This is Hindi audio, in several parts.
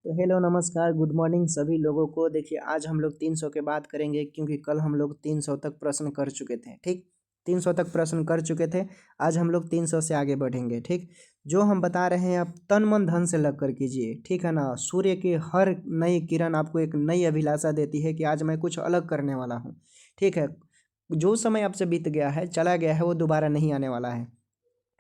तो हेलो नमस्कार गुड मॉर्निंग सभी लोगों को। देखिए आज हम लोग 300 के बात करेंगे क्योंकि कल हम लोग 300 तक प्रश्न कर चुके थे। ठीक, 300 तक प्रश्न कर चुके थे। आज हम लोग 300 से आगे बढ़ेंगे। ठीक, जो हम बता रहे हैं आप तन मन धन से लग कर कीजिए। ठीक है ना। सूर्य की हर नई किरण आपको एक नई अभिलाषा देती है कि आज मैं कुछ अलग करने वाला हूँ। ठीक है, जो समय आपसे बीत गया है चला गया है वो दोबारा नहीं आने वाला है।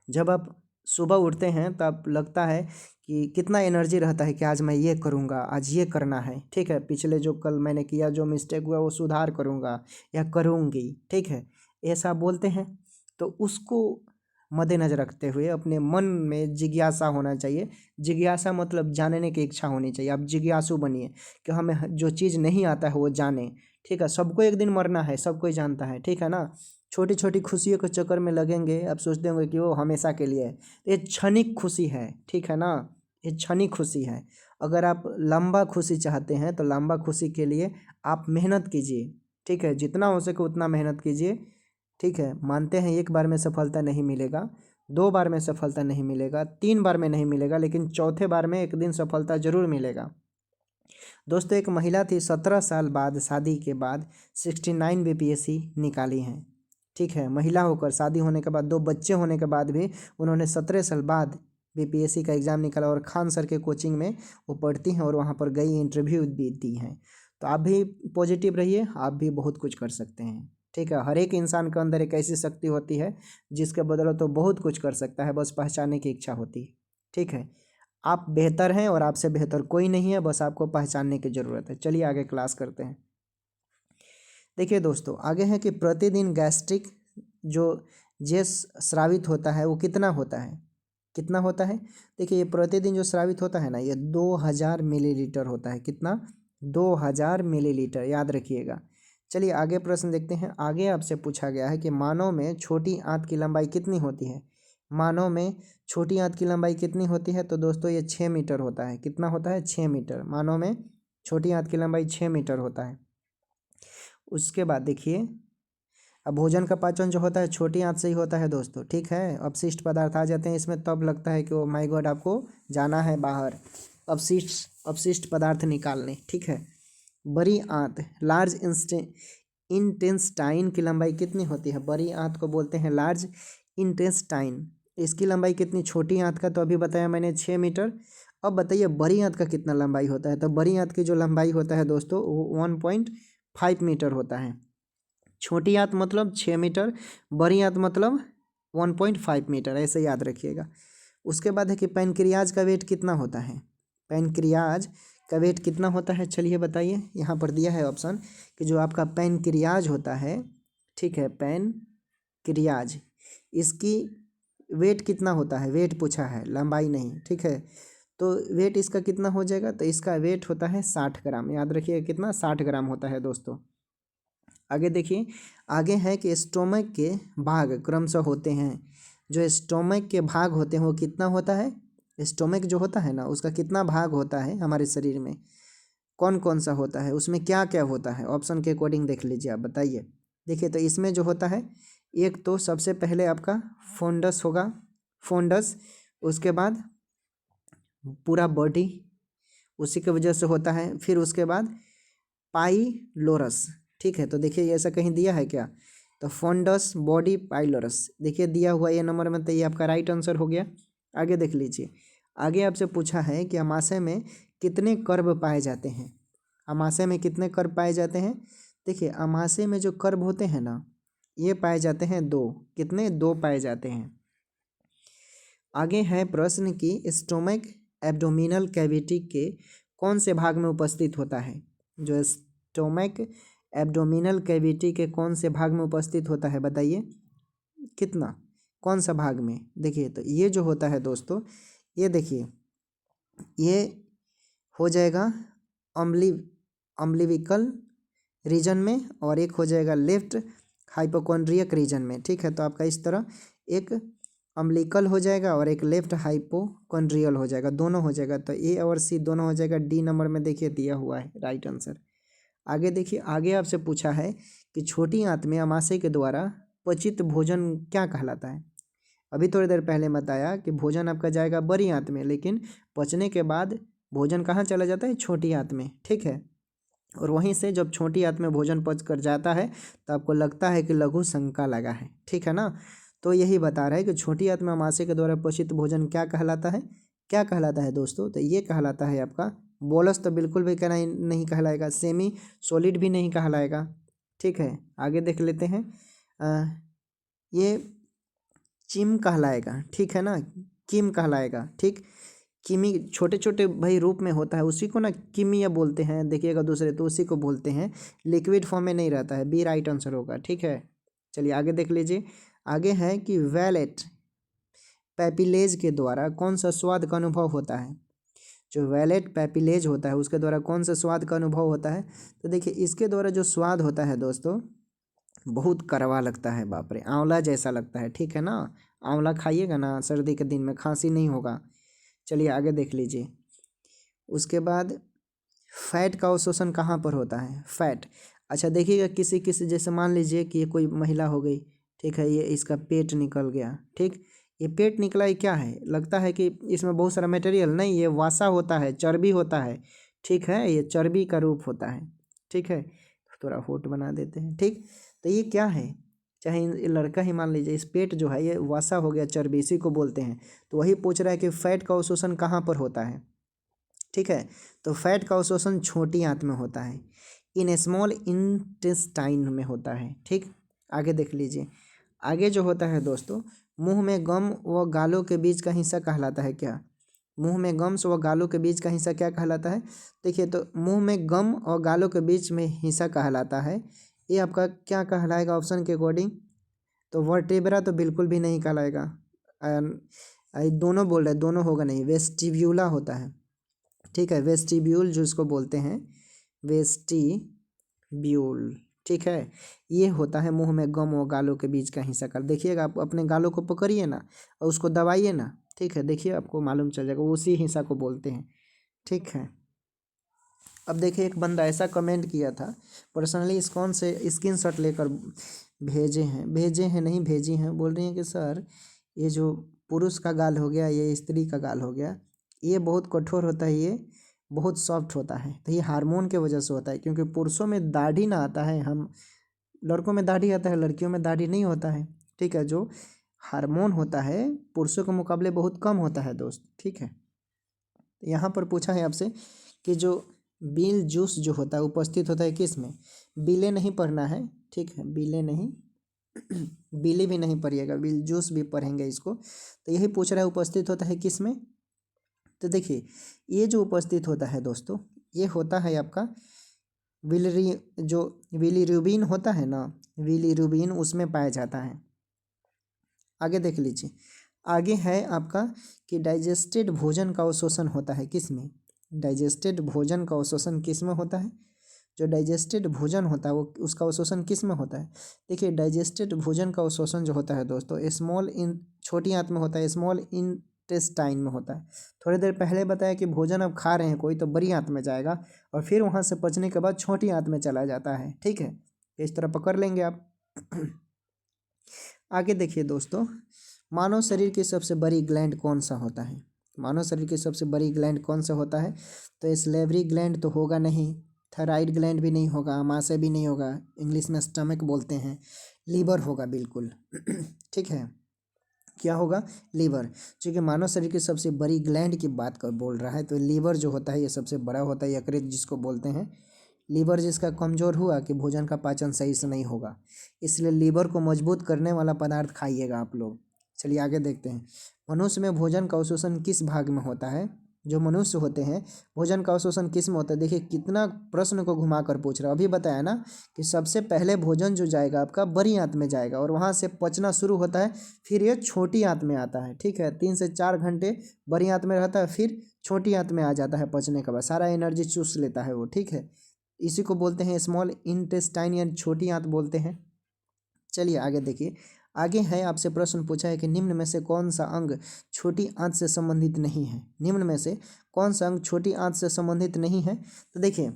जब आप सुबह उठते हैं तब लगता है कि कितना एनर्जी रहता है कि आज मैं ये करूँगा, आज ये करना है। ठीक है, पिछले जो कल मैंने किया जो मिस्टेक हुआ वो सुधार करूँगा या करूँगी। ठीक है, ऐसा बोलते हैं। तो उसको मद्देनजर रखते हुए अपने मन में जिज्ञासा होना चाहिए। जिज्ञासा मतलब जानने की इच्छा होनी चाहिए। आप जिज्ञासु बनिए कि हमें जो चीज़ नहीं आता है वो जाने। ठीक है, सबको एक दिन मरना है, सब कोई जानता है। ठीक है ना। छोटी छोटी खुशियों के चक्कर में लगेंगे, आप सोचते होंगे कि वो हमेशा के लिए है। ये क्षणिक खुशी है। ठीक है ना, ये क्षणिक खुशी है। अगर आप लंबा खुशी चाहते हैं तो लंबा खुशी के लिए आप मेहनत कीजिए। ठीक है, जितना हो सके उतना मेहनत कीजिए। ठीक है, मानते हैं एक बार में सफलता नहीं मिलेगा, 2 बार में सफलता नहीं मिलेगा, 3 बार में नहीं मिलेगा, लेकिन चौथे बार में एक दिन सफलता जरूर मिलेगा। दोस्तों, एक महिला थी 17 साल बाद शादी के बाद 69 बीपीएससी निकाली हैं। ठीक है, महिला होकर शादी होने के बाद 2 बच्चे होने के बाद भी उन्होंने 17 साल बाद बीपीएससी का एग्ज़ाम निकाला और खान सर के कोचिंग में वो पढ़ती हैं और वहाँ पर गई, इंटरव्यू भी दी हैं। तो आप भी पॉजिटिव रहिए, आप भी बहुत कुछ कर सकते हैं। ठीक है, हर एक इंसान के अंदर एक ऐसी शक्ति होती है जिसके बदौलत तो बहुत कुछ कर सकता है, बस पहचानने की इच्छा होती है। ठीक है, आप बेहतर हैं और आपसे बेहतर कोई नहीं है, बस आपको पहचानने की ज़रूरत है। चलिए आगे क्लास करते हैं। देखिए दोस्तों, आगे है कि प्रतिदिन गैस्ट्रिक जो जे स्रावित होता है वो कितना होता है, कितना होता है। देखिए ये प्रतिदिन जो स्रावित होता है ना, ये 2000 मिलीलीटर होता है। कितना? 2000 मिलीलीटर, याद रखिएगा। चलिए आगे प्रश्न देखते हैं। आगे आपसे पूछा गया है कि मानव में छोटी आंत की लंबाई कितनी होती है। मानव में छोटी आंत की लंबाई कितनी होती है? तो दोस्तों ये 6 मीटर होता है। कितना होता है? 6 मीटर। मानव में छोटी आंत की लंबाई 6 मीटर होता है। उसके बाद देखिए, अब भोजन का पाचन जो होता है छोटी आंत से ही होता है दोस्तों। ठीक है, अपशिष्ट पदार्थ आ जाते हैं इसमें, तब लगता है कि ओ माय गॉड आपको जाना है बाहर अपशिष्ट पदार्थ निकालने। ठीक है, बड़ी आंत लार्ज इंटेस्टाइन की लंबाई कितनी होती है? बड़ी आंत को बोलते हैं लार्ज इंटेस्टाइन। इसकी लंबाई कितनी? छोटी आंत का तो अभी बताया मैंने 6 मीटर। अब बताइए बड़ी आंत का कितना लंबाई होता है? तो बड़ी आंत की जो लंबाई होता है दोस्तों वो 1.5 मीटर होता है। छोटी आंत मतलब 6 मीटर, बड़ी आंत मतलब 1.5 मीटर, ऐसे याद रखिएगा। उसके बाद है कि पैनक्रियाज का वेट कितना होता है? पैनक्रियाज का वेट कितना होता है? चलिए बताइए। यहाँ पर दिया है ऑप्शन कि जो आपका पैनक्रियाज होता है, ठीक है, पैनक्रियाज, इसकी वेट कितना होता है? वेट पूछा है, लंबाई नहीं। ठीक है, तो वेट इसका कितना हो जाएगा? तो इसका वेट होता है 60 ग्राम। याद रखिए कितना? 60 ग्राम होता है दोस्तों। आगे देखिए, आगे है कि स्टोमक के भाग क्रमशः होते हैं। जो स्टोमक के भाग होते हैं वो कितना होता है? स्टोमक जो होता है ना उसका कितना भाग होता है हमारे शरीर में, कौन कौन सा होता है, उसमें क्या क्या होता है? ऑप्शन के अकॉर्डिंग देख लीजिए, आप बताइए। देखिए तो इसमें जो होता है, एक तो सबसे पहले आपका फोंडस होगा, फोंडस। उसके बाद पूरा बॉडी उसी की वजह से होता है। फिर उसके बाद पाइलोरस। ठीक है, तो देखिए ये ऐसा कहीं दिया है क्या? तो फोंडस, बॉडी, पाइलोरस, देखिए दिया हुआ ये नंबर में, तो ये आपका राइट आंसर हो गया। आगे देख लीजिए। आगे आपसे पूछा है कि अमाशय में कितने कर्व पाए जाते हैं। अमाशय में कितने कर्व पाए जाते हैं? देखिए अमाशय में जो कर्व होते हैं ना, ये पाए जाते हैं 2। कितने? 2 पाए जाते हैं। आगे है प्रश्न कि स्टोमक एब्डोमिनल कैविटी के कौन से भाग में उपस्थित होता है? जो स्टोमक एब्डोमिनल कैविटी के कौन से भाग में उपस्थित होता है बताइए। कितना? कौन सा भाग में? देखिए तो ये जो होता है दोस्तों, ये देखिए ये हो जाएगा अम्बिलिकल रीजन में, और एक हो जाएगा लेफ्ट हाइपोकॉन्ड्रियक रीजन में। ठीक है, तो आपका इस तरह एक अम्बिलिकल हो जाएगा और एक लेफ्ट हाइपोकॉन्ड्रियल हो जाएगा, दोनों हो जाएगा। तो ए और सी दोनों हो जाएगा। डी नंबर में देखिए दिया हुआ है राइट आंसर। आगे देखिए, आगे आपसे पूछा है कि छोटी आंत में अमाशय के द्वारा पचित भोजन क्या कहलाता है। अभी थोड़ी देर पहले बताया कि भोजन आपका जाएगा बड़ी आंत में, लेकिन पचने के बाद भोजन कहाँ चला जाता है, छोटी आंत में, ठीक है। और वहीं से जब छोटी आंत में भोजन पच कर जाता है तो आपको लगता है कि लघु शंका लगा है, ठीक है ना। तो यही बता रहा है कि छोटी आंत में आमाशय के द्वारा पचित भोजन क्या कहलाता है, क्या कहलाता है दोस्तों, तो ये कहलाता है आपका बोलस, तो बिल्कुल भी कहना नहीं कहलाएगा, सेमी सॉलिड भी नहीं कहलाएगा, ठीक है। आगे देख लेते हैं, ये चिम कहलाएगा, ठीक है ना, किम कहलाएगा, ठीक। किमी छोटे छोटे भाई रूप में होता है, उसी को ना किमिया बोलते हैं, देखिएगा दूसरे तो उसी को बोलते हैं, लिक्विड फॉर्म में नहीं रहता है, बी राइट आंसर होगा, ठीक है। चलिए आगे देख लीजिए। आगे है कि वैलेट पैपिलेज के द्वारा कौन सा स्वाद का अनुभव होता है। जो वैलेट पैपिलेज होता है उसके द्वारा कौन सा स्वाद का अनुभव होता है, तो देखिए इसके द्वारा जो स्वाद होता है दोस्तों बहुत कड़वा लगता है, बाप रे, आंवला जैसा लगता है, ठीक है ना। आंवला खाइएगा ना सर्दी के दिन में, खांसी नहीं होगा। चलिए आगे देख लीजिए। उसके बाद फैट का अवशोषण कहाँ पर होता है, फैट। अच्छा देखिएगा, किसी किसी जैसे मान लीजिए कि ये कोई महिला हो गई, ठीक है, ये इसका पेट निकल गया, ठीक। ये पेट निकला, ये क्या है, लगता है कि इसमें बहुत सारा मटेरियल, नहीं, ये वसा होता है, चर्बी होता है, ठीक है, ये चर्बी का रूप होता है, ठीक है। थोड़ा होट बना देते हैं, ठीक। तो ये क्या है, चाहे ये लड़का ही मान लीजिए, इस पेट जो है ये वसा हो गया, चर्बी, इसी को बोलते हैं। तो वही पूछ रहा है कि फैट का अवशोषण कहाँ पर होता है, ठीक है। तो फैट का अवशोषण छोटी आंत में होता है, इन स्मॉल इंटेस्टाइन में होता है, ठीक। आगे देख लीजिए। आगे जो होता है दोस्तों, मुंह में गम व गालों के बीच का हिस्सा कहलाता है क्या, मुंह में गम्स व गालों के बीच का हिस्सा क्या कहलाता है। देखिए, तो मुंह में गम और गालों के बीच में हिस्सा कहलाता है, ये आपका क्या कहलाएगा ऑप्शन के अकॉर्डिंग, तो वर्टेब्रा तो बिल्कुल भी नहीं कहलाएगा। दोनों बोल रहे, दोनों होगा नहीं, वेस्टिब्यूला होता है, ठीक है, वेस्टिब्यूल जो इसको बोलते हैं, वेस्टिब्यूल, ठीक है। ये होता है मुंह में गम और गालों के बीच का हिस्सा कर, देखिएगा आप अपने गालों को पकड़िए ना और उसको दबाइए ना, ठीक है, देखिए आपको मालूम चल जाएगा, उसी हिस्सा को बोलते हैं, ठीक है। अब देखिए एक बंदा ऐसा कमेंट किया था, पर्सनली इस कौन से स्क्रीनशॉट लेकर भेजे हैं नहीं भेजी हैं, बोल रही हैं कि सर ये जो पुरुष का गाल हो गया, ये स्त्री का गाल हो गया, ये बहुत कठोर होता है, ये बहुत सॉफ्ट होता है, तो ये हार्मोन के वजह से होता है, क्योंकि पुरुषों में दाढ़ी ना आता है, हम लड़कों में दाढ़ी आता है, लड़कियों में दाढ़ी नहीं होता है, ठीक है। जो हार्मोन होता है पुरुषों के मुकाबले बहुत कम होता है दोस्त, ठीक है। यहाँ पर पूछा है आपसे कि जो बील जूस जो होता है उपस्थित होता है किस में, बीले नहीं पढ़ना है, ठीक है, बीले नहीं बीली भी नहीं पढ़िएगा, बील जूस भी पढ़ेंगे इसको। तो यही पूछ रहा है उपस्थित होता है किस में, तो देखिए ये जो उपस्थित होता है दोस्तों, ये होता है आपका विलरी, जो विलीरुबिन होता है ना, विलीरुबिन उसमें पाया जाता है। आगे देख लीजिए। आगे है आपका कि डाइजेस्टेड भोजन का अवशोषण होता है किस में, डाइजेस्टेड भोजन का अवशोषण किस में होता है, जो डाइजेस्टेड भोजन होता है वो उसका अवशोषण किस में होता है। देखिए डाइजेस्टेड भोजन का अवशोषण जो होता है दोस्तों स्मॉल इन छोटी आंत में होता है, स्मॉल इंटेस्टाइन में होता है। थोड़ी देर पहले बताया कि भोजन अब खा रहे हैं कोई तो बड़ी आंत में जाएगा और फिर वहाँ से पचने के बाद छोटी आंत में चला जाता है, ठीक है, इस तरह पकड़ लेंगे आप। आगे देखिए दोस्तों, मानव शरीर की सबसे बड़ी ग्लैंड कौन सा होता है, मानव शरीर की सबसे बड़ी ग्लैंड कौन सा होता है, तो स्लेवरी ग्लैंड तो होगा नहीं, थायराइड ग्लैंड भी नहीं होगा, आमाशय भी नहीं होगा, इंग्लिश में स्टमक बोलते हैं, लीवर होगा बिल्कुल। ठीक है, क्या होगा, लीवर। क्योंकि मानव शरीर की सबसे बड़ी ग्लैंड की बात कर बोल रहा है तो लीवर जो होता है ये सबसे बड़ा होता है, यकृत जिसको बोलते हैं। लीवर जिसका कमज़ोर हुआ कि भोजन का पाचन सही से नहीं होगा, इसलिए लीवर को मजबूत करने वाला पदार्थ खाइएगा आप लोग। चलिए आगे देखते हैं, मनुष्य में भोजन का अवशोषण किस भाग में होता है, जो मनुष्य होते हैं भोजन का अवशोषण किस में होता है। देखिए कितना प्रश्न को घुमा कर पूछ रहा है, अभी बताया ना कि सबसे पहले भोजन जो जाएगा आपका बड़ी आंत में जाएगा और वहाँ से पचना शुरू होता है, फिर ये छोटी आंत में आता है, ठीक है, 3 से 4 घंटे बड़ी आंत में रहता है, फिर छोटी आंत में आ जाता है, पचने के बाद सारा एनर्जी चूस लेता है वो, ठीक है। इसी को बोलते हैं स्मॉल इंटेस्टाइन या छोटी आंत बोलते हैं। चलिए आगे देखिए, आगे है आपसे प्रश्न पूछा है कि निम्न में से कौन सा अंग छोटी आंत से संबंधित नहीं है, निम्न में से कौन सा अंग छोटी आंत से संबंधित नहीं है। तो देखिए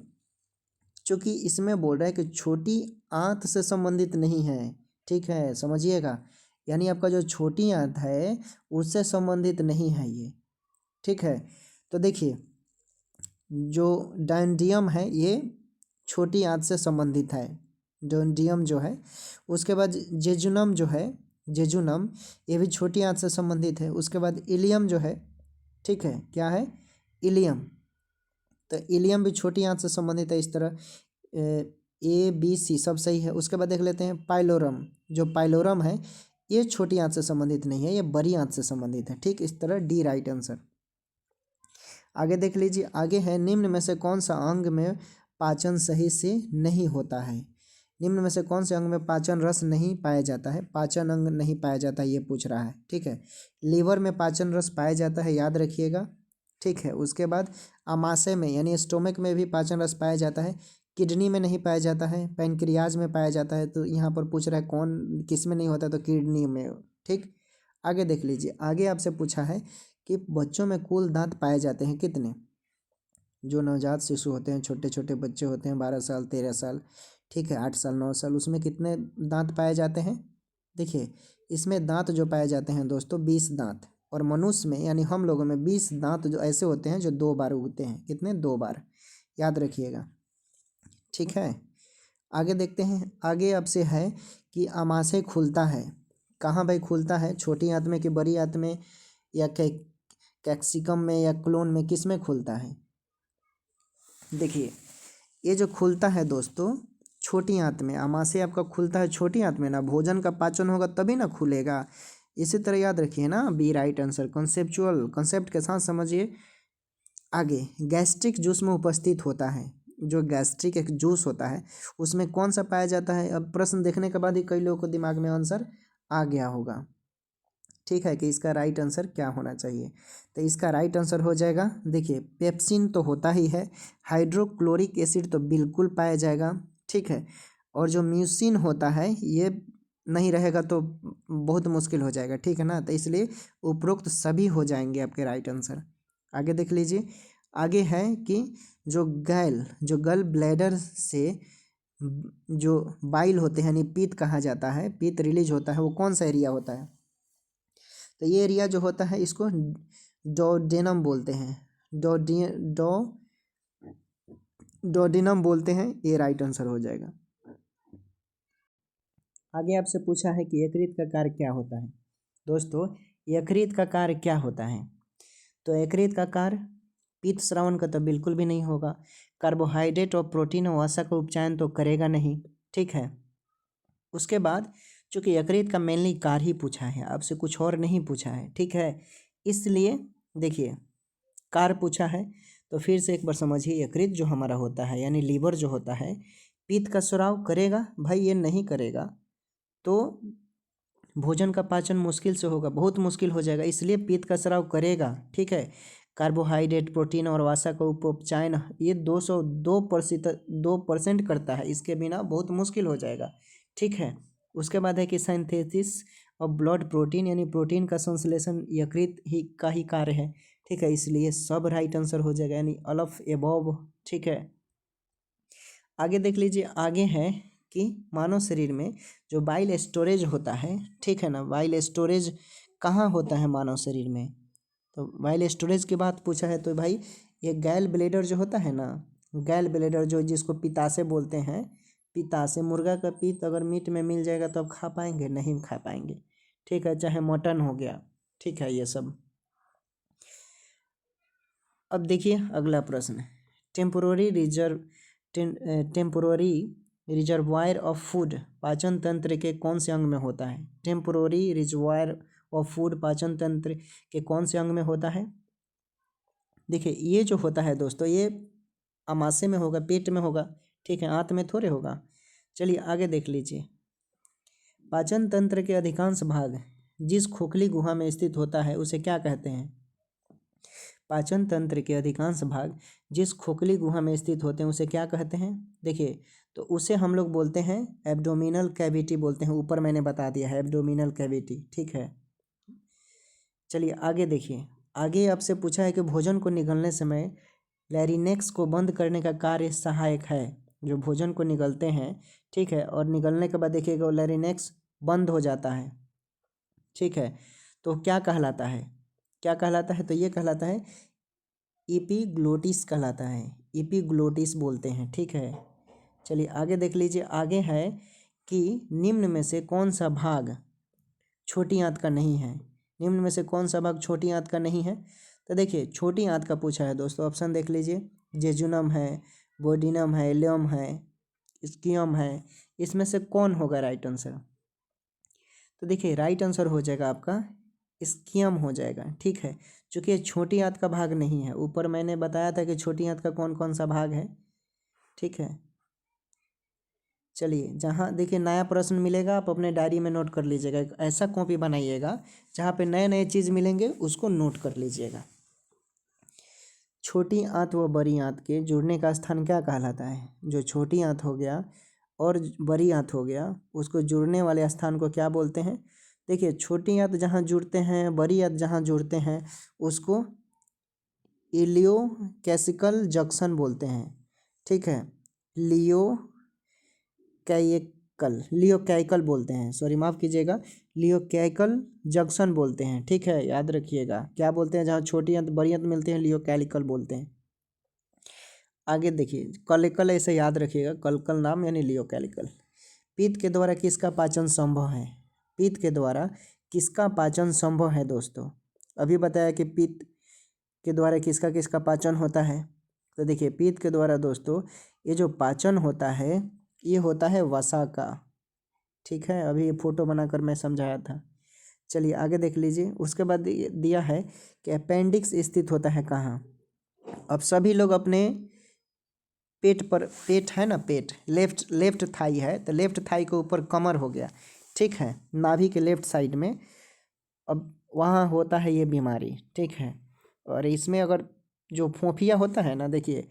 चूंकि इसमें बोल रहा है कि छोटी आंत से संबंधित नहीं है, ठीक है, समझिएगा, यानी आपका जो छोटी आंत है उससे संबंधित नहीं है ये, ठीक है। तो देखिए जो डायंडियम है ये छोटी आंत से संबंधित है, डायंडियम जो है। उसके बाद जेजुनम जो है, जेजुनम ये भी छोटी आंत से संबंधित है। उसके बाद इलियम जो है, ठीक है, क्या है, इलियम, तो इलियम भी छोटी आंत से संबंधित है। इस तरह ए बी सी सब सही है। उसके बाद देख लेते हैं पाइलोरम, जो पाइलोरम है ये छोटी आंत से संबंधित नहीं है, ये बड़ी आंत से संबंधित है, ठीक। इस तरह डी राइट आंसर। आगे देख लीजिए, आगे है निम्न में से कौन सा अंग में पाचन सही से नहीं होता है। निम्न में से कौन से अंग में पाचन रस नहीं पाया जाता है, पाचन अंग नहीं पाया जाता है, ये पूछ रहा है, ठीक है। लीवर में पाचन रस पाया जाता है, याद रखिएगा, ठीक है। उसके बाद आमाशय में यानी स्टोमक में भी पाचन रस पाया जाता है, किडनी में नहीं पाया जाता है, पैनक्रियाज में पाया जाता है। तो यहाँ पर पूछ रहा है कौन किस में नहीं होता, तो किडनी में, ठीक। आगे देख लीजिए, आगे आपसे पूछा है कि बच्चों में कुल दांत पाए जाते हैं कितने। जो नवजात शिशु होते हैं, छोटे छोटे बच्चे होते हैं, 12 साल 13 साल, ठीक है, 8 साल 9 साल, उसमें कितने दांत पाए जाते हैं। देखिए इसमें दांत जो पाए जाते हैं दोस्तों 20 दांत, और मनुष्य में यानी हम लोगों में 20 दांत जो ऐसे होते हैं जो 2 बार उगते हैं, कितने, 2 बार, याद रखिएगा, ठीक है। आगे देखते हैं, आगे आपसे है कि आमाशय खुलता है कहाँ भाई, खुलता है छोटी आंत में कि बड़ी आंत में, या कैप्सिकम में, या क्लोन में, किस में खुलता है। देखिए ये जो खुलता है दोस्तों छोटी आंत में, आमाशय आपका खुलता है छोटी आंत में ना, भोजन का पाचन होगा तभी ना खुलेगा। इसी तरह याद रखिए ना, be right answer. Conceptual concept के साथ समझिए। आगे गैस्ट्रिक जूस में उपस्थित होता है, जो गैस्ट्रिक एक जूस होता है उसमें कौन सा पाया जाता है। अब प्रश्न देखने के बाद ही कई लोगों को दिमाग में आंसर आ गया होगा, ठीक है, कि इसका राइट आंसर क्या होना चाहिए। तो इसका राइट आंसर हो जाएगा, देखिए पेप्सिन तो होता ही है, हाइड्रोक्लोरिक एसिड तो बिल्कुल पाया जाएगा, ठीक है, और जो म्यूसिन होता है ये नहीं रहेगा तो बहुत मुश्किल हो जाएगा, ठीक है ना। तो इसलिए उपरोक्त सभी हो जाएंगे आपके राइट आंसर। आगे देख लीजिए, आगे है कि जो गल ब्लैडर से जो बाइल होते हैं यानी पीत कहा जाता है, पीत रिलीज होता है, वो कौन सा एरिया होता है। तो ये एरिया जो होता है इसको डोडेनम बोलते हैं, डो डोडेनम बोलते हैं, ये राइट आंसर हो जाएगा। आगे आपसे पूछा है कि यकृत का कार्य क्या होता है। दोस्तों यकृत का कार्य क्या होता है, तो यकृत का कार्य पित्त स्रावन का तो बिल्कुल भी नहीं होगा, कार्बोहाइड्रेट और प्रोटीन और वसा का उपचयन तो करेगा नहीं, ठीक है। उसके बाद चूंकि यकृत का मेनली कार्य ही पूछा है, आपसे कुछ और नहीं पूछा है, ठीक है, इसलिए देखिए कार्य पूछा है तो फिर से एक बार समझिए, यकृत जो हमारा होता है यानी लीवर जो होता है पित्त का स्राव करेगा भाई, ये नहीं करेगा तो भोजन का पाचन मुश्किल से होगा, बहुत मुश्किल हो जाएगा, इसलिए पित्त का स्राव करेगा, ठीक है। कार्बोहाइड्रेट प्रोटीन और वसा का उपचयन ये 2% करता है, इसके बिना बहुत मुश्किल हो जाएगा, ठीक है। उसके बाद है कि सिंथेसिस ऑफ ब्लड प्रोटीन यानी प्रोटीन का संश्लेषण यकृत ही का ही कार्य है, ठीक है, इसलिए सब राइट आंसर हो जाएगा यानी ऑल ऑफ एबव, ठीक है। आगे देख लीजिए, आगे है कि मानव शरीर में जो बाइल स्टोरेज होता है, ठीक है ना, बाइल स्टोरेज कहाँ होता है मानव शरीर में। तो बाइल स्टोरेज की बात पूछा है तो भाई ये गैल ब्लेडर जो होता है ना, गैल ब्लेडर जो जिसको पिताशय बोलते हैं, पिताशय, मुर्गा का पित्त अगर मीट में मिल जाएगा तो आप खा पाएंगे, नहीं खा पाएंगे, ठीक है, चाहे मटन हो गया, ठीक है, ये सब। अब देखिए अगला प्रश्न, temporary reserve temporary reservoir of food पाचन तंत्र के कौन से अंग में होता है। टेम्पोररी रिजर्वायर ऑफ फूड पाचन तंत्र के कौन से अंग में होता है। देखिए ये जो होता है दोस्तों ये आमाशय में होगा, पेट में होगा, ठीक है, आंत में थोड़े होगा। चलिए आगे देख लीजिए, पाचन तंत्र के अधिकांश भाग जिस खोखली गुहा में स्थित होता है उसे क्या कहते हैं। पाचन तंत्र के अधिकांश भाग जिस खोखली गुहा में स्थित होते हैं उसे क्या कहते हैं। देखिए तो उसे हम लोग बोलते हैं एब्डोमिनल कैविटी बोलते हैं, ऊपर मैंने बता दिया है एब्डोमिनल कैविटी, ठीक है। चलिए आगे देखिए, आगे आपसे पूछा है कि भोजन को निगलने समय लैरिनेक्स को बंद करने का कार्य सहायक है। जो भोजन को निगलते हैं, ठीक है, और निगलने के बाद देखिएगा वो लैरिनेक्स बंद हो जाता है, ठीक है, तो क्या कहलाता है, क्या कहलाता है, तो ये कहलाता है एपिग्लोटिस कहलाता है, एपिग्लोटिस बोलते हैं। ठीक है, चलिए आगे देख लीजिए। आगे है कि निम्न में से कौन सा भाग छोटी आंत का नहीं है। निम्न में से कौन सा भाग छोटी आंत का नहीं है? तो देखिए छोटी आंत का पूछा है दोस्तों, ऑप्शन देख लीजिए। जेजुनम है, बोडिनम है, इलियम है, स्कियम है, इसमें से कौन होगा राइट आंसर? तो देखिए राइट आंसर हो जाएगा आपका स्कियम हो जाएगा। ठीक है, चूँकि ये छोटी आंत का भाग नहीं है। ऊपर मैंने बताया था कि छोटी आंत का कौन कौन सा भाग है। ठीक है, चलिए जहाँ देखिए नया प्रश्न मिलेगा आप अपने डायरी में नोट कर लीजिएगा। एक ऐसा कॉपी बनाइएगा जहाँ पे नए नए चीज़ मिलेंगे उसको नोट कर लीजिएगा। छोटी आंत व बड़ी आंत के जुड़ने का स्थान क्या कहलाता है? जो छोटी आंत हो गया और बड़ी आंत हो गया उसको जुड़ने वाले स्थान को क्या बोलते हैं? देखिए छोटी आंत जहाँ जुड़ते हैं, बड़ी आंत जहाँ जुड़ते हैं उसको इलियोकैसिकल जंक्शन बोलते हैं। ठीक है, लियोकैइकल बोलते हैं, सॉरी माफ़ कीजिएगा, लियोकैइकल जंक्शन बोलते हैं। ठीक है, याद रखिएगा क्या बोलते हैं, जहाँ छोटी अंत बड़ी अंत मिलते हैं लियोकैलिकल बोलते हैं। आगे देखिए कलिकल ऐसे याद रखिएगा, कलकल नाम यानी लियोकैलिकल। पित्त के द्वारा किसका पाचन संभव है? पित्त के द्वारा किसका पाचन संभव है दोस्तों? अभी बताया कि पित्त के द्वारा किसका किसका पाचन होता है। तो देखिए पित्त के द्वारा दोस्तों ये जो पाचन होता है ये होता है वसा का। ठीक है, अभी ये फोटो बनाकर मैं समझाया था। चलिए आगे देख लीजिए। उसके बाद दिया है कि अपेंडिक्स स्थित होता है कहाँ? अब सभी लोग अपने पेट पर, पेट है ना, पेट लेफ्ट थाई है तो लेफ्ट थाई के ऊपर कमर हो गया। ठीक है, नाभि के लेफ्ट साइड में अब वहाँ होता है ये बीमारी। ठीक है, और इसमें अगर जो फोफिया होता है ना, देखिए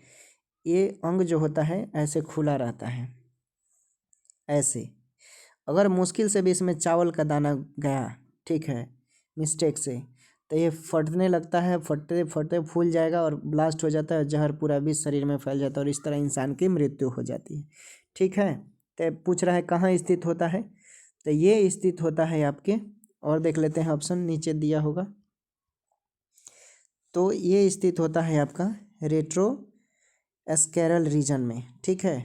ये अंग जो होता है ऐसे खुला रहता है ऐसे। अगर मुश्किल से भी इसमें चावल का दाना गया, ठीक है, मिस्टेक से, तो ये फटने लगता है, फटते फटते फूल जाएगा और ब्लास्ट हो जाता है, जहर पूरा भी शरीर में फैल जाता है और इस तरह इंसान की मृत्यु हो जाती है। ठीक है, तो पूछ रहा है कहाँ स्थित होता है, तो ये स्थित होता है आपके, और देख लेते हैं ऑप्शन नीचे दिया होगा, तो ये स्थित होता है आपका रेट्रो एस्केरल रीजन में। ठीक है,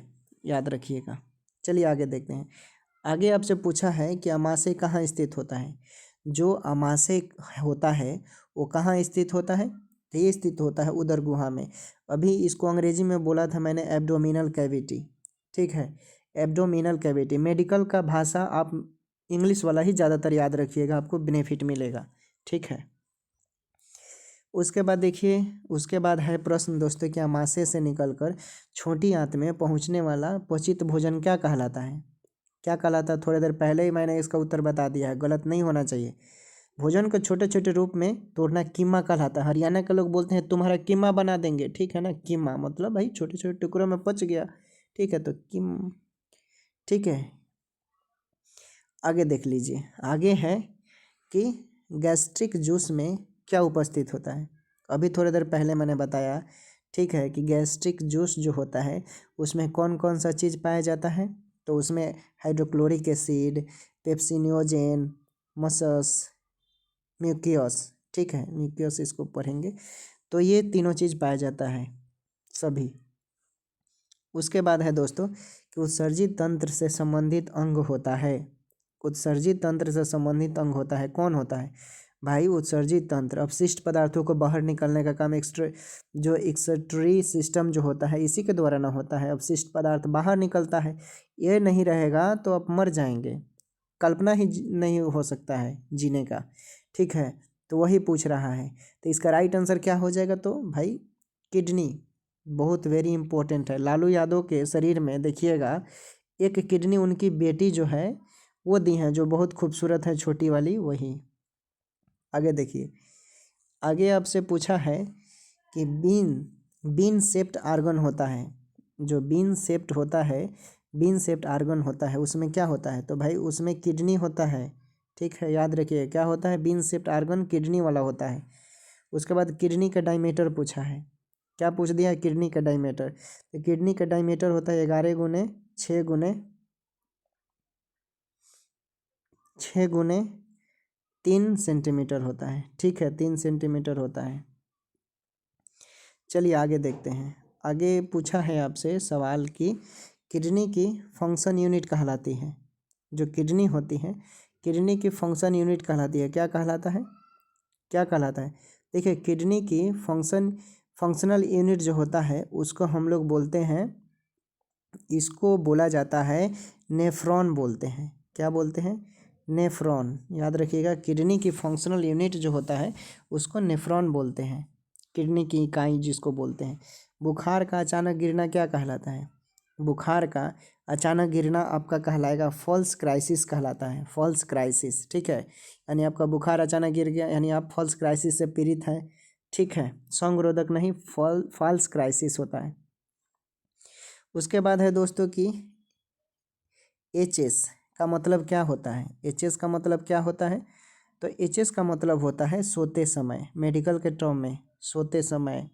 याद रखिएगा। चलिए आगे देखते हैं। आगे आपसे पूछा है कि अमाशय कहाँ स्थित होता है। जो अमाशय होता है वो कहाँ स्थित होता है? तो ये स्थित होता है उदर गुहा में। अभी इसको अंग्रेजी में बोला था मैंने एब्डोमिनल कैविटी। ठीक है, एब्डोमिनल कैविटी। मेडिकल का भाषा आप इंग्लिश वाला ही ज़्यादातर याद रखिएगा, आपको बेनिफिट मिलेगा। ठीक है, उसके बाद देखिए, उसके बाद है प्रश्न दोस्तों कि अमाशय से निकलकर छोटी आंत में पहुंचने वाला पचित भोजन क्या कहलाता है? क्या कहलाता है? थोड़ी देर पहले ही मैंने इसका उत्तर बता दिया है, गलत नहीं होना चाहिए। भोजन को छोटे छोटे रूप में तोड़ना कीमा कहलाता है। हरियाणा के लोग बोलते हैं तुम्हारा कीमा बना देंगे। ठीक है ना, कीमा मतलब भाई छोटे छोटे टुकड़ों में पच गया। ठीक है, तो किम, ठीक है। आगे देख लीजिए, आगे है कि गैस्ट्रिक जूस में क्या उपस्थित होता है। अभी थोड़ी देर पहले मैंने बताया, ठीक है, कि गैस्ट्रिक जूस जो होता है उसमें कौन कौन सा चीज़ पाया जाता है। तो उसमें हाइड्रोक्लोरिक एसिड, पेप्सिनोजेन, मसस, म्यूकियस। ठीक है, म्यूकियस इसको पढ़ेंगे, तो ये तीनों चीज़ पाया जाता है सभी। उसके बाद है दोस्तों कि उत्सर्जित तंत्र से संबंधित अंग होता है। उत्सर्जित तंत्र से संबंधित अंग होता है, कौन होता है भाई? उत्सर्जित तंत्र अपशिष्ट पदार्थों को बाहर निकलने का काम जो एक्सक्रीटरी सिस्टम जो होता है इसी के द्वारा ना होता है। अपशिष्ट पदार्थ बाहर निकलता है, ये नहीं रहेगा तो आप मर जाएंगे, कल्पना ही नहीं हो सकता है जीने का। ठीक है, तो वही पूछ रहा है, तो इसका राइट आंसर क्या हो जाएगा? तो भाई किडनी, बहुत वेरी इंपॉर्टेंट है। लालू यादव के शरीर में देखिएगा एक किडनी उनकी बेटी जो है वो दी है, जो बहुत खूबसूरत है, छोटी वाली वही। आगे देखिए, आगे आपसे पूछा है कि बीन शेप्ड आर्गन होता है। जो बीन शेप्ड होता है, बीन शेप्ड आर्गन होता है उसमें क्या होता है? तो भाई उसमें किडनी होता है। ठीक है, याद रखिए क्या होता है, बीन शेप्ड आर्गन किडनी वाला होता है। उसके बाद किडनी का डायमीटर पूछा है। क्या पूछ दिया है? किडनी का डायमीटर। तो किडनी का डायमीटर होता है 11 × 6 × 3 सेंटीमीटर होता है। ठीक है, 3 सेंटीमीटर होता है। चलिए आगे देखते हैं। आगे पूछा है आपसे सवाल कि किडनी की फंक्शन यूनिट कहलाती है, जो किडनी होती है किडनी की फंक्शन यूनिट कहलाती है, क्या कहलाता है, क्या कहलाता है। देखिए किडनी की फंक्शनल यूनिट जो होता है उसको हम लोग बोलते हैं, इसको बोला जाता है नेफ्रॉन बोलते हैं। क्या बोलते हैं, नेफ्रॉन। याद रखिएगा किडनी की फंक्शनल यूनिट जो होता है उसको नेफ्रॉन बोलते हैं, किडनी की इकाई जिसको बोलते हैं। बुखार का अचानक गिरना क्या कहलाता है, बुखार का अचानक गिरना आपका कहलाएगा फॉल्स क्राइसिस कहलाता है, फॉल्स क्राइसिस। ठीक है, यानी आपका बुखार अचानक गिर गया यानी आप फॉल्स क्राइसिस से पीड़ित हैं। ठीक है, संगरोधक नहीं, फॉल्स क्राइसिस होता है। उसके बाद है दोस्तों कि एच का मतलब क्या होता है, एच का मतलब क्या होता है, तो एच का मतलब होता है सोते समय, मेडिकल के टर्म में सोते समय।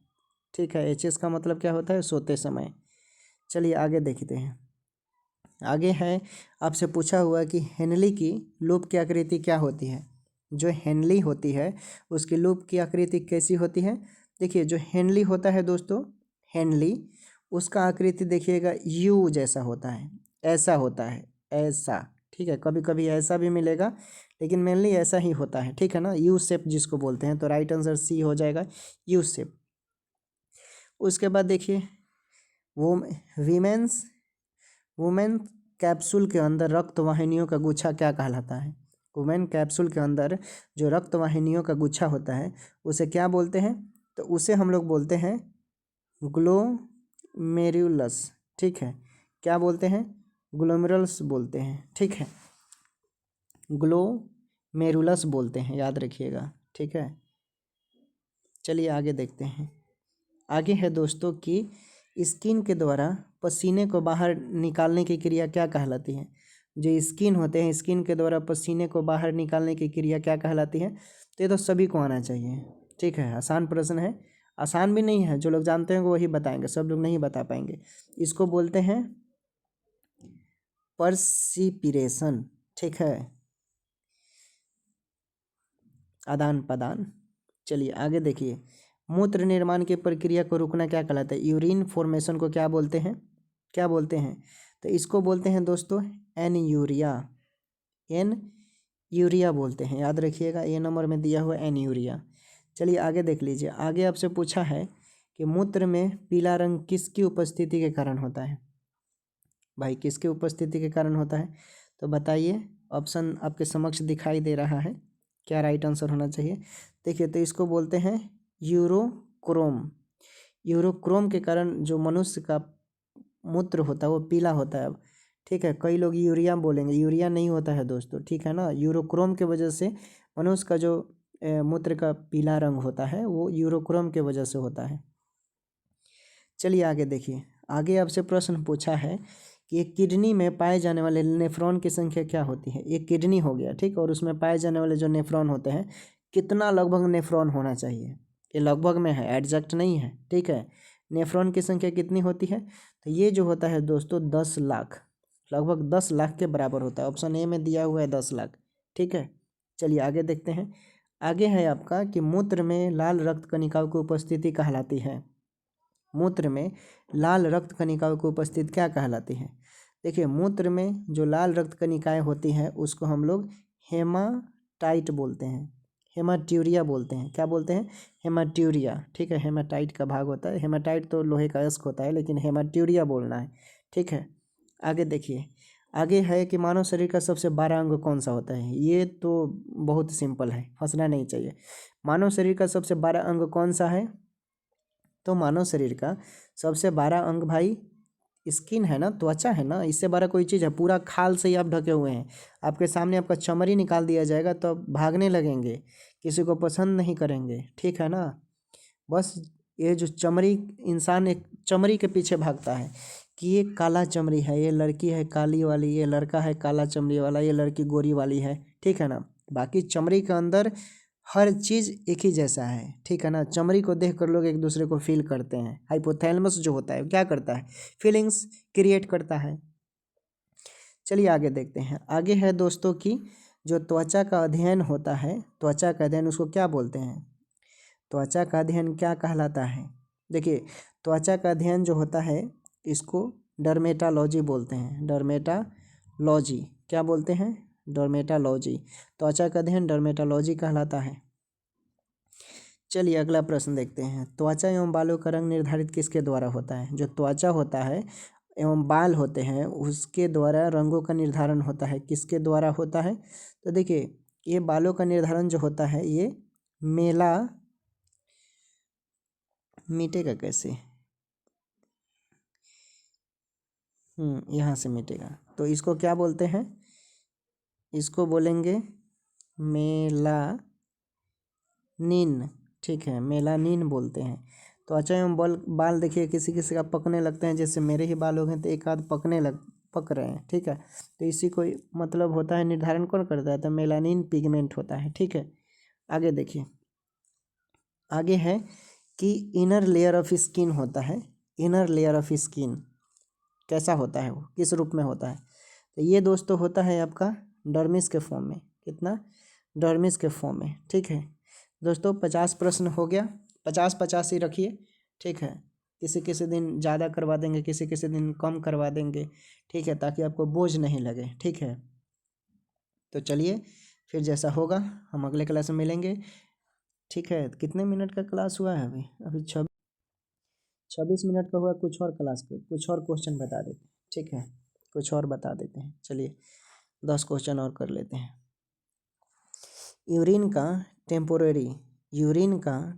ठीक है, एच का मतलब क्या होता है, सोते समय। चलिए आगे देखते हैं। आगे है आपसे पूछा हुआ कि हेनली की लूप की आकृति क्या होती है। जो हेनली होती है उसकी लूप की आकृति कैसी होती है। देखिए जो हेनली होता है दोस्तों, हेनली उसका आकृति देखिएगा यू जैसा होता है, ऐसा होता है, ऐसा। ठीक है, कभी कभी ऐसा भी मिलेगा लेकिन मेनली ऐसा ही होता है। ठीक है ना, यू शेप जिसको बोलते हैं, तो राइट आंसर सी हो जाएगा, यू शेप। उसके बाद देखिए वो वीमेंस वुमेन कैप्सूल के अंदर रक्त वाहिनियों का गुच्छा क्या कहलाता है। वुमेन कैप्सूल के अंदर जो रक्त वाहिनियों का गुच्छा होता है उसे क्या बोलते हैं, तो उसे हम लोग बोलते हैं ग्लोमेरुलस। ठीक है, क्या बोलते हैं, ग्लोमेरुलस बोलते हैं। ठीक है, ग्लोमेरुलस बोलते हैं, याद रखिएगा। ठीक है, चलिए आगे देखते हैं। आगे है दोस्तों कि स्किन के द्वारा पसीने को बाहर निकालने की क्रिया क्या कहलाती है। जो स्किन होते हैं, स्किन के द्वारा पसीने को बाहर निकालने की क्रिया क्या कहलाती है। तो ये तो सभी को आना चाहिए। ठीक है, आसान प्रश्न है, आसान भी नहीं है, जो लोग जानते हैं वो वही बताएंगे, सब लोग नहीं बता पाएंगे। इसको बोलते हैं परसिपिरेशन। ठीक है, आदान प्रदान। चलिए आगे देखिए, मूत्र निर्माण की प्रक्रिया को रुकना क्या कहलाता है। यूरिन फॉर्मेशन को क्या बोलते हैं, क्या बोलते हैं, तो इसको बोलते हैं दोस्तों एनयूरिया, एनयूरिया बोलते हैं। याद रखिएगा, ये नंबर में दिया हुआ एनयूरिया। चलिए आगे देख लीजिए। आगे आपसे पूछा है कि मूत्र में पीला रंग किसकी उपस्थिति के कारण होता है। भाई किसकी उपस्थिति के कारण होता है, तो बताइए। ऑप्शन आपके समक्ष दिखाई दे रहा है, क्या राइट आंसर होना चाहिए। देखिए तो इसको बोलते हैं यूरोक्रोम। यूरोक्रोम के कारण जो मनुष्य का मूत्र होता है वो पीला होता है। अब ठीक है, कई लोग यूरिया बोलेंगे, यूरिया नहीं होता है दोस्तों। ठीक है ना, यूरोक्रोम के वजह से मनुष्य का जो मूत्र का पीला रंग होता है वो यूरोक्रोम के वजह से होता है। चलिए आगे देखिए। आगे आपसे प्रश्न पूछा है कि एक किडनी में पाए जाने वाले नेफ्रॉन की संख्या क्या होती है। एक किडनी हो गया, ठीक, और उसमें पाए जाने वाले जो नेफ्रॉन होते हैं, कितना लगभग नेफ्रॉन होना चाहिए। ये लगभग में है, एग्जैक्ट नहीं है। ठीक है, नेफ्रॉन की संख्या कितनी होती है, तो ये जो होता है दोस्तों 10 लाख, लगभग 10 लाख के बराबर होता है। ऑप्शन ए में दिया हुआ है 10 लाख। ठीक है, चलिए आगे देखते हैं। आगे है आपका कि मूत्र में लाल रक्त कणिकाओं की उपस्थिति कहलाती है। मूत्र में लाल रक्त कणिकाओं की उपस्थिति क्या कहलाती है। देखिए मूत्र में जो लाल रक्त कणिकाएं होती हैं उसको हम लोग हेमाटाइट बोलते हैं, हेमाट्यूरिया बोलते हैं। क्या बोलते हैं, हेमाट्यूरिया। ठीक है, हेमाटाइट का भाग होता है, हेमाटाइट तो लोहे का अयस्क होता है, लेकिन हेमाट्यूरिया बोलना है। ठीक है, आगे देखिए। आगे है कि मानव शरीर का सबसे बड़ा अंग कौन सा होता है। ये तो बहुत सिंपल है, फंसना नहीं चाहिए। मानव शरीर का सबसे बड़ा अंग कौन सा है, तो मानव शरीर का सबसे बड़ा अंग भाई स्किन है ना, त्वचा है ना, इससे बड़ा कोई चीज़ है। पूरा खाल से ही आप ढके हुए हैं, आपके सामने आपका चमड़ी निकाल दिया जाएगा तो आप भागने लगेंगे, किसी को पसंद नहीं करेंगे। ठीक है ना, बस ये जो चमड़ी, इंसान एक चमड़ी के पीछे भागता है कि ये काला चमड़ी है, ये लड़की है काली वाली, ये लड़का है काला चमड़ी वाला, ये लड़की गोरी वाली है। ठीक है ना, बाकी चमड़ी के अंदर हर चीज़ एक ही जैसा है। ठीक है ना, चमड़ी को देख कर लोग एक दूसरे को फील करते हैं। हाइपोथैलेमस जो होता है क्या करता है, फीलिंग्स क्रिएट करता है। चलिए आगे देखते हैं। आगे है दोस्तों कि जो त्वचा का अध्ययन होता है, त्वचा का अध्ययन उसको क्या बोलते हैं, त्वचा का अध्ययन क्या कहलाता है। देखिए त्वचा का अध्ययन जो होता है इसको डर्मेटालॉजी बोलते हैं। डर्मेटालॉजी क्या बोलते हैं? डर्मेटालॉजी। त्वचा का अध्ययन डर्मेटालॉजी कहलाता है। चलिए अगला प्रश्न देखते हैं। त्वचा एवं बालों का रंग निर्धारित किसके द्वारा होता है? जो त्वचा होता है एवं बाल होते हैं उसके द्वारा रंगों का निर्धारण होता है। किसके द्वारा होता है? तो देखिए ये बालों का निर्धारण जो होता है ये मेला मिटेगा कैसे? यहाँ से मिटेगा तो इसको क्या बोलते हैं? इसको बोलेंगे मेलानिन। ठीक है, मेलानिन बोलते हैं। त्वचा एवं बाल देखिए किसी किसी का पकने लगते हैं, जैसे मेरे ही बाल हो गए तो एक आध पक रहे हैं। ठीक है, तो इसी को मतलब होता है निर्धारण कौन करता है? तो मेलानिन पिगमेंट होता है। ठीक है, आगे देखिए। आगे है कि इनर लेयर ऑफ स्किन होता है। इनर लेयर ऑफ स्किन कैसा होता है? वो किस रूप में होता है? तो ये दोस्तों होता है आपका डर्मिस के फॉर्म में। कितना? डर्मिस के फॉर्म में। ठीक है दोस्तों, 50 प्रश्न हो गया। 50-50 ही रखिए। ठीक है, किसी किसी दिन ज़्यादा करवा देंगे, किसी किसी दिन कम करवा देंगे। ठीक है, ताकि आपको बोझ नहीं लगे। ठीक है, तो चलिए फिर जैसा होगा हम अगले क्लास में मिलेंगे। ठीक है, कितने मिनट का क्लास हुआ है? अभी 26 मिनट का हुआ। कुछ और क्लास का कुछ और क्वेश्चन बता देते हैं। ठीक है, कुछ और बता देते हैं। चलिए 10 क्वेश्चन और कर लेते हैं। यूरिन का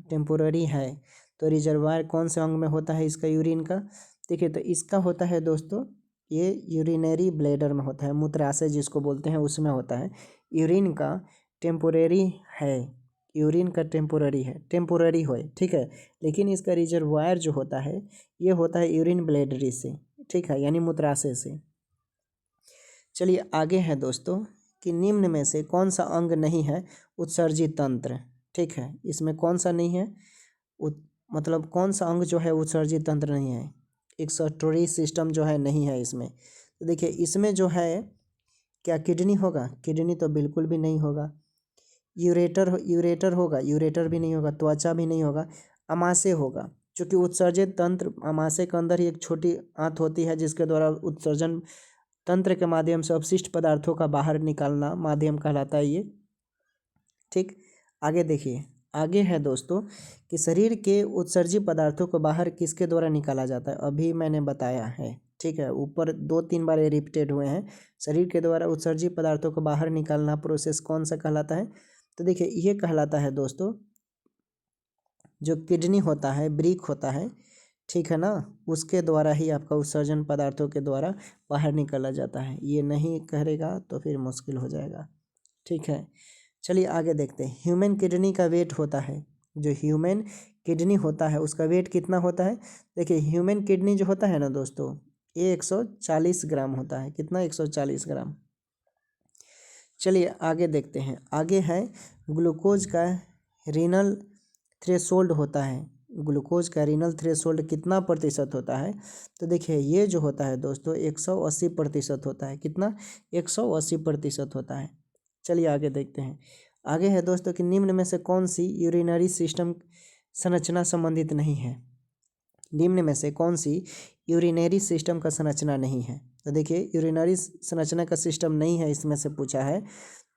टेम्पोररी है तो रिजर्वायर कौन से अंग में होता है इसका यूरिन का? देखिए तो इसका होता है दोस्तों ये यूरिनरी ब्लैडर में होता है, मूत्राशय जिसको बोलते हैं उसमें होता है। यूरिन का टेम्पोररी है, यूरिन का टेम्पोररी है, टेम्पोररी हो। ठीक है, लेकिन इसका रिजर्वायर जो होता है ये होता है यूरिन ब्लैडरी से। ठीक है, यानी मूत्राशय से। चलिए आगे है दोस्तों कि निम्न में से कौन सा अंग नहीं है उत्सर्जी तंत्र? ठीक है, इसमें कौन सा नहीं है मतलब कौन सा अंग जो है उत्सर्जी तंत्र नहीं है? एक्सक्रीटरी सिस्टम जो है नहीं है इसमें। तो देखिए इसमें जो है क्या किडनी होगा? किडनी तो बिल्कुल भी नहीं होगा। यूरेटर होगा? यूरेटर भी नहीं होगा। त्वचा भी नहीं होगा। आमाशय होगा, क्योंकि उत्सर्जित तंत्र आमाशय के अंदर ही एक छोटी आंत होती है जिसके द्वारा उत्सर्जन तंत्र के माध्यम से अपशिष्ट पदार्थों का बाहर निकालना माध्यम कहलाता है ये। ठीक, आगे देखिए। आगे है दोस्तों कि शरीर के उत्सर्जित पदार्थों को बाहर किसके द्वारा निकाला जाता है? अभी मैंने बताया है। ठीक है, ऊपर 2-3 बार ये रिपीटेड हुए हैं। शरीर के द्वारा उत्सर्जित पदार्थों को बाहर निकालना प्रोसेस कौन सा कहलाता है? तो देखिए ये कहलाता है दोस्तों जो किडनी होता है, ब्रीक होता है। ठीक है ना, उसके द्वारा ही आपका उत्सर्जन पदार्थों के द्वारा बाहर निकाला जाता है। ये नहीं करेगा तो फिर मुश्किल हो जाएगा। ठीक है, चलिए आगे देखते हैं। ह्यूमन किडनी का वेट होता है, जो ह्यूमन किडनी होता है उसका वेट कितना होता है? देखिए ह्यूमन किडनी जो होता है ना दोस्तों ये 140 ग्राम होता है। कितना? 140 ग्राम। चलिए आगे देखते हैं। आगे है ग्लूकोज का रीनल थ्रेशोल्ड होता है। ग्लूकोज का रीनल थ्रेशोल्ड कितना प्रतिशत होता है? तो देखिए ये जो होता है दोस्तों 180% होता है। कितना? 180% होता है। चलिए आगे देखते हैं। आगे है दोस्तों कि निम्न में से कौन सी यूरिनरी सिस्टम संरचना संबंधित नहीं है? निम्न में से कौन सी यूरिनरी सिस्टम का संरचना नहीं है? तो देखिए यूरिनरी संरचना का सिस्टम नहीं है इसमें से पूछा है,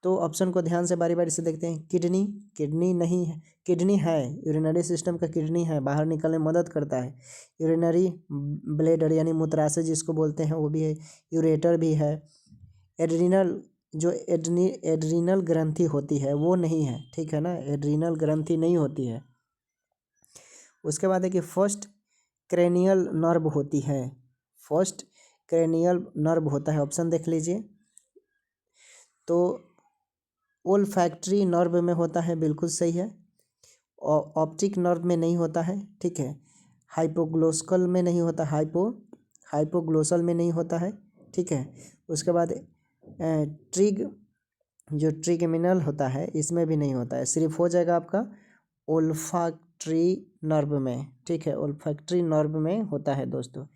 तो ऑप्शन को ध्यान से बारी बारी से देखते हैं। किडनी नहीं है। किडनी है, यूरिनरी सिस्टम का किडनी है, बाहर निकलने में मदद करता है। यूरिनरी ब्लैडर यानी मूत्राशय जिसको बोलते हैं वो भी है। यूरेटर भी है। एड्रिनल जो एड्रिनल ग्रंथि होती है वो नहीं है। ठीक है ना, एड्रिनल ग्रंथि नहीं होती है। उसके बाद है कि फर्स्ट क्रेनियल नर्व होती है। फर्स्ट क्रेनियल नर्व होता है, ऑप्शन देख लीजिए। तो ओल्फैक्टरी नर्व में होता है, बिल्कुल सही है। और ऑप्टिक नर्व में नहीं होता है। ठीक है, हाइपोग्लोस्कल में नहीं होता, हाइपोग्लोसल में नहीं होता है। ठीक है, उसके बाद जो ट्रिगेमिनल होता है इसमें भी नहीं होता है। सिर्फ हो जाएगा आपका ओल्फैक्टरी नर्व में। ठीक है, ओल्फैक्टरी नर्व में होता है दोस्तों,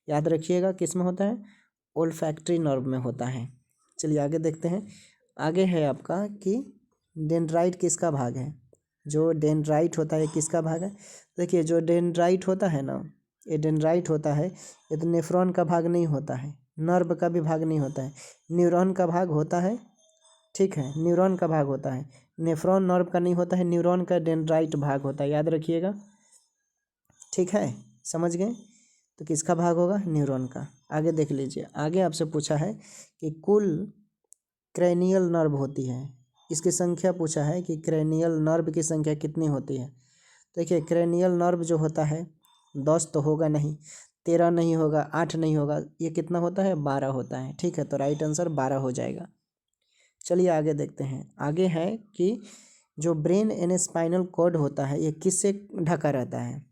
याद रखिएगा किस में होता है? ओल्फैक्टरी नर्व में होता है। चलिए आगे देखते हैं। आगे है आपका कि डेंड्राइट किसका भाग है? जो डेंड्राइट होता है किसका भाग है? देखिए जो डेंड्राइट होता है ना, ये डेंड्राइट होता है, ये तो नेफ्रॉन का भाग नहीं होता है, नर्व का भी भाग नहीं होता है, न्यूरॉन का भाग होता है। ठीक है, न्यूरॉन का भाग होता है, नेफ्रॉन नर्व का नहीं होता है, न्यूरॉन का डेंड्राइट भाग होता है, याद रखिएगा। ठीक है, समझ गए? तो किसका भाग होगा? न्यूरॉन का। आगे देख लीजिए, आगे आपसे पूछा है कि कुल क्रैनियल नर्व होती है, इसकी संख्या पूछा है कि क्रैनियल नर्व की संख्या कितनी होती है। देखिए क्रैनियल नर्व जो होता है 10 तो होगा नहीं, 13 नहीं होगा, 8 नहीं होगा, ये कितना होता है? 12 होता है। ठीक है, तो राइट आंसर 12 हो जाएगा। चलिए आगे देखते हैं। आगे है कि जो ब्रेन एंड स्पाइनल कॉर्ड होता है ये किससे ढका रहता है?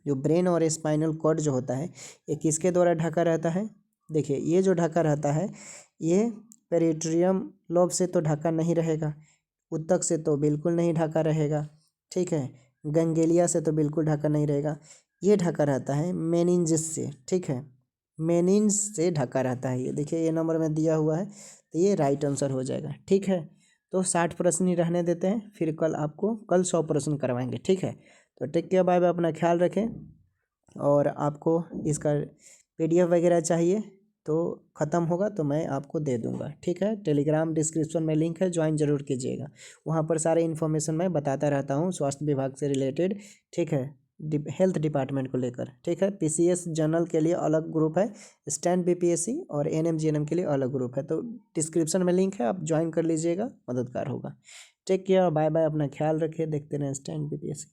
जो ब्रेन और स्पाइनल कॉर्ड जो होता है ये किसके द्वारा ढका रहता है? देखिए ये जो ढका रहता है ये पेरिट्रियम लोब से तो ढका नहीं रहेगा, उत्तक से तो बिल्कुल नहीं ढका रहेगा। ठीक है, गैंग्लिया से तो बिल्कुल ढका नहीं रहेगा, ये ढका रहता है मेनिंजिस से। ठीक है, मेनिंज से ढका रहता है ये। देखिए ये नंबर में दिया हुआ है, तो ये राइट आंसर हो जाएगा। ठीक है, तो 60 प्रश्न ही रहने देते हैं, फिर कल 100 प्रश्न करवाएंगे। ठीक है, तो टेक केयर, बाय बाय, अपना ख्याल रखें। और आपको इसका PDF वगैरह चाहिए तो ख़त्म होगा तो मैं आपको दे दूंगा। ठीक है, टेलीग्राम डिस्क्रिप्शन में लिंक है, ज्वाइन जरूर कीजिएगा। वहाँ पर सारे इन्फॉर्मेशन मैं बताता रहता हूँ स्वास्थ्य विभाग से रिलेटेड। ठीक है, हेल्थ डिपार्टमेंट को लेकर। ठीक है, PCS जनरल के लिए अलग ग्रुप है, स्टैंड BPSC और NM GNM के लिए अलग ग्रुप है, तो डिस्क्रिप्शन में लिंक है, आप ज्वाइन कर लीजिएगा, मददगार होगा। टेक केयर, बाय बाय, अपना ख्याल रखिए, देखते रहें स्टैंड BPSC।